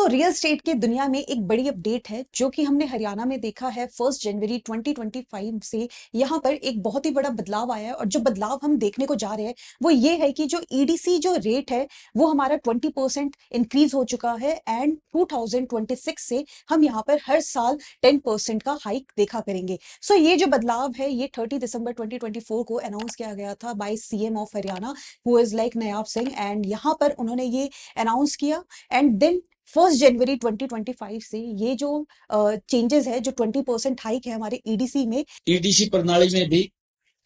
Real estate की दुनिया में एक बड़ी अपडेट है जो कि हमने हरियाणा में देखा है 1 जनवरी 2025 से यहाँ पर एक बहुत ही बड़ा बदलाव आया है। और जो बदलाव हम देखने को जा रहे हैं वो ये है कि जो ईडीसी जो रेट है वो हमारा 20% इंक्रीज हो चुका है। एंड 2026 से हम यहाँ पर हर साल 10% का हाइक देखा करेंगे। सो ये जो बदलाव है ये 30 दिसंबर 2024 को अनाउंस किया गया था by CM of Haryana who is like Nayab Singh. And यहाँ पर उन्होंने ये अनाउंस किया। एंड देन 1 जनवरी 2025 से ये जो चेंजेस है, जो 20% हाइक है हमारे ईडीसी में, ईडीसी प्रणाली में भी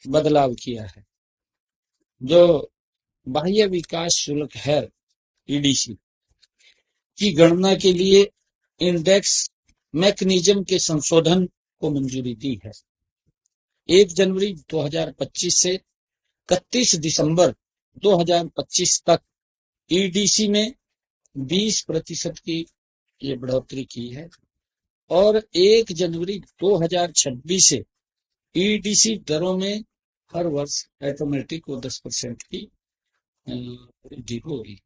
बदलाव किया है। जो बाह्य विकास शुल्क है ईडीसी की गणना के लिए इंडेक्स मैकेनिज्म के संशोधन को मंजूरी दी है। 1 जनवरी 2025 से 31 दिसंबर 2025 तक ईडीसी में 20% की ये बढ़ोतरी की है और 1 जनवरी 2026 से ईडीसी दरों में हर वर्ष ऑटोमेटिक वो 10% की वृद्धि होगी।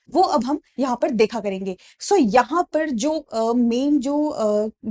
वो अब हम यहाँ पर देखा करेंगे। सो यहाँ पर जो मेन जो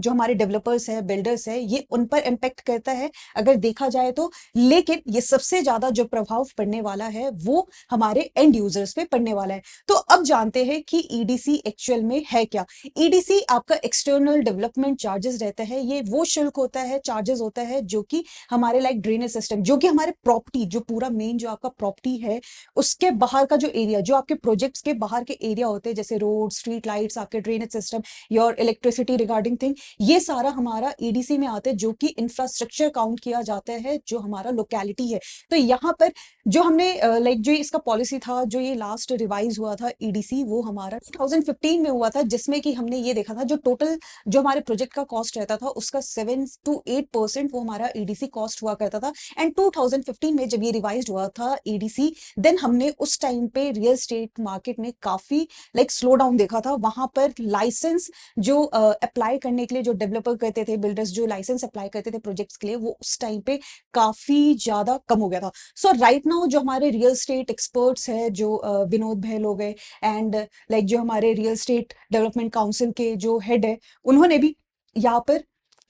हमारे डेवलपर्स है, बिल्डर्स है, ये उन पर इम्पैक्ट करता है अगर देखा जाए तो। लेकिन ये सबसे ज्यादा जो प्रभाव पड़ने वाला है वो हमारे एंड यूजर्स पे पड़ने वाला है। तो अब जानते हैं कि ईडीसी एक्चुअल में है क्या। ईडीसी आपका एक्सटर्नल डेवलपमेंट चार्जेस रहता है। ये वो शुल्क होता है, चार्जेस होता है जो कि हमारे लाइक ड्रेनेज सिस्टम, जो कि हमारे प्रॉपर्टी, जो पूरा मेन जो आपका प्रॉपर्टी है उसके बाहर का जो एरिया, जो आपके प्रोजेक्ट्स के बाहर के एरिया होते हैं, जैसे रोड, स्ट्रीट लाइट्स, आपके drainage system, your electricity regarding thing, ये सारा हमारा ईडीसी में आता है, जो कि इंफ्रास्ट्रक्चर काउंट किया जाता है, जो हमारा लोकेलिटी है। तो यहाँ पर जो हमने लाइक जो इसका पॉलिसी था, जो ये लास्ट रिवाइज हुआ था ईडीसी, वो हमारा 2015 में हुआ था, जिसमें कि हमने ये देखा था जो टोटल जो हमारे प्रोजेक्ट का कॉस्ट रहता था उसका 7 to 8% वो हमारा ईडीसी कॉस्ट हुआ करता था। एंड 2015 में जब ये रिवाइज हुआ था ईडीसी, देन हमने उस टाइम पे रियल स्टेट मार्केट में काफी लाइक स्लो डाउन देखा था। वहां पर लाइसेंस जो अप्लाई करने के लिए जो डेवलपर करते थे, बिल्डर्स जो लाइसेंस अप्लाई करते थे प्रोजेक्ट्स के लिए, वो उस टाइम पे काफी ज्यादा कम हो गया था। सो राइट नाउ जो हमारे रियल स्टेट एक्सपर्ट्स है, जो विनोद बहल हो गए, एंड लाइक जो हमारे रियल स्टेट डेवलपमेंट काउंसिल के जो हेड है, उन्होंने भी यहाँ पर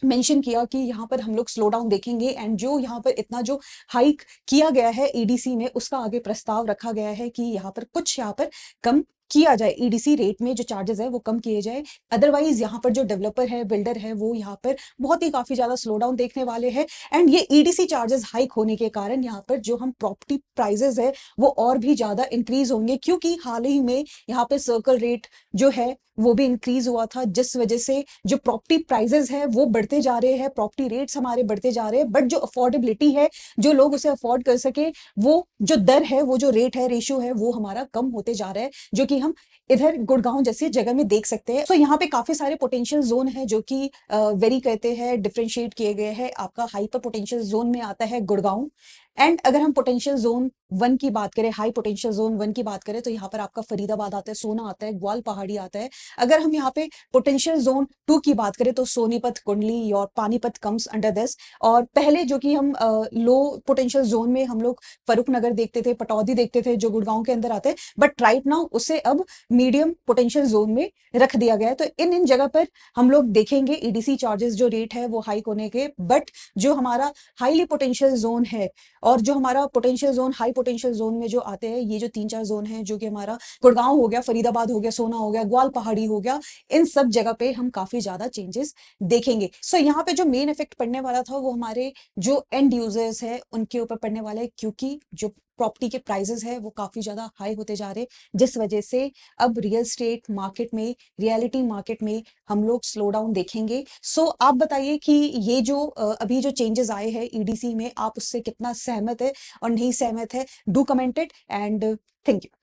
मेंशन किया कि यहाँ पर हम लोग स्लो डाउन देखेंगे। एंड जो यहाँ पर इतना जो हाइक किया गया है ईडीसी में, उसका आगे प्रस्ताव रखा गया है कि यहाँ पर कुछ यहाँ पर कम किया जाए, ईडीसी रेट में जो चार्जेस है वो कम किए जाए। अदरवाइज यहाँ पर जो डेवलपर है, बिल्डर है, वो यहाँ पर बहुत ही काफी ज्यादा स्लो डाउन देखने वाले हैं। एंड ये ईडीसी चार्जेस हाइक होने के कारण यहाँ पर जो हम प्रॉपर्टी प्राइजेस है वो और भी ज्यादा इंक्रीज होंगे, क्योंकि हाल ही में यहाँ पे सर्कल रेट जो है वो भी इंक्रीज हुआ था, जिस वजह से जो प्रॉपर्टी प्राइजेस है वो बढ़ते जा रहे हैं, प्रॉपर्टी रेट्स हमारे बढ़ते जा रहे हैं। बट जो अफोर्डेबिलिटी है, जो लोग उसे अफोर्ड कर सके, वो जो दर है, वो जो रेट है, रेशियो है, वो हमारा कम होते जा रहा है, जो कि हम इधर गुड़गांव जैसी जगह में देख सकते हैं। सो यहाँ पे काफी सारे पोटेंशियल जोन है जो कि वेरी करते हैं, डिफ्रेंशिएट किए गए हैं। आपका हाइपर पोटेंशियल जोन में आता है गुड़गांव। एंड अगर हम पोटेंशियल जोन 1 की बात करें, हाई पोटेंशियल जोन 1 की बात करें, तो यहाँ पर आपका फरीदाबाद आता है, सोना आता है, ग्वाल पहाड़ी आता है। अगर हम यहाँ पे पोटेंशियल जोन 2 की बात करें तो सोनीपत, कुंडली और पानीपत कम्स अंडर दिस। और पहले जो कि हम लो पोटेंशियल जोन में हम लोग फरुखनगर देखते थे, पटौदी देखते थे, जो गुड़गांव के अंदर आते हैं। बट राइट नाउ उसे अब मीडियम पोटेंशियल जोन में रख दिया गया है। तो इन जगह पर हम लोग देखेंगे ईडीसी चार्जेस जो रेट है वो हाइक होने के। बट जो हमारा हाईली पोटेंशियल जोन है और जो हमारा potential zone, high potential zone में जो आते हैं, ये जो 3-4 जोन हैं, जो कि हमारा गुड़गांव हो गया, फरीदाबाद हो गया, सोना हो गया, ग्वाल पहाड़ी हो गया, इन सब जगह पे हम काफी ज्यादा चेंजेस देखेंगे। सो यहाँ पे जो मेन इफेक्ट पड़ने वाला था वो हमारे जो एंड यूजर्स है उनके ऊपर पड़ने वाला है, क्योंकि जो प्रॉपर्टी के प्राइजेस है वो काफी ज्यादा हाई होते जा रहे, जिस वजह से अब रियल स्टेट मार्केट में, रियलिटी मार्केट में हम लोग स्लो डाउन देखेंगे। सो आप बताइए कि ये जो अभी जो चेंजेस आए हैं ईडीसी में, आप उससे कितना सहमत है और नहीं सहमत है? Do comment it and thank you.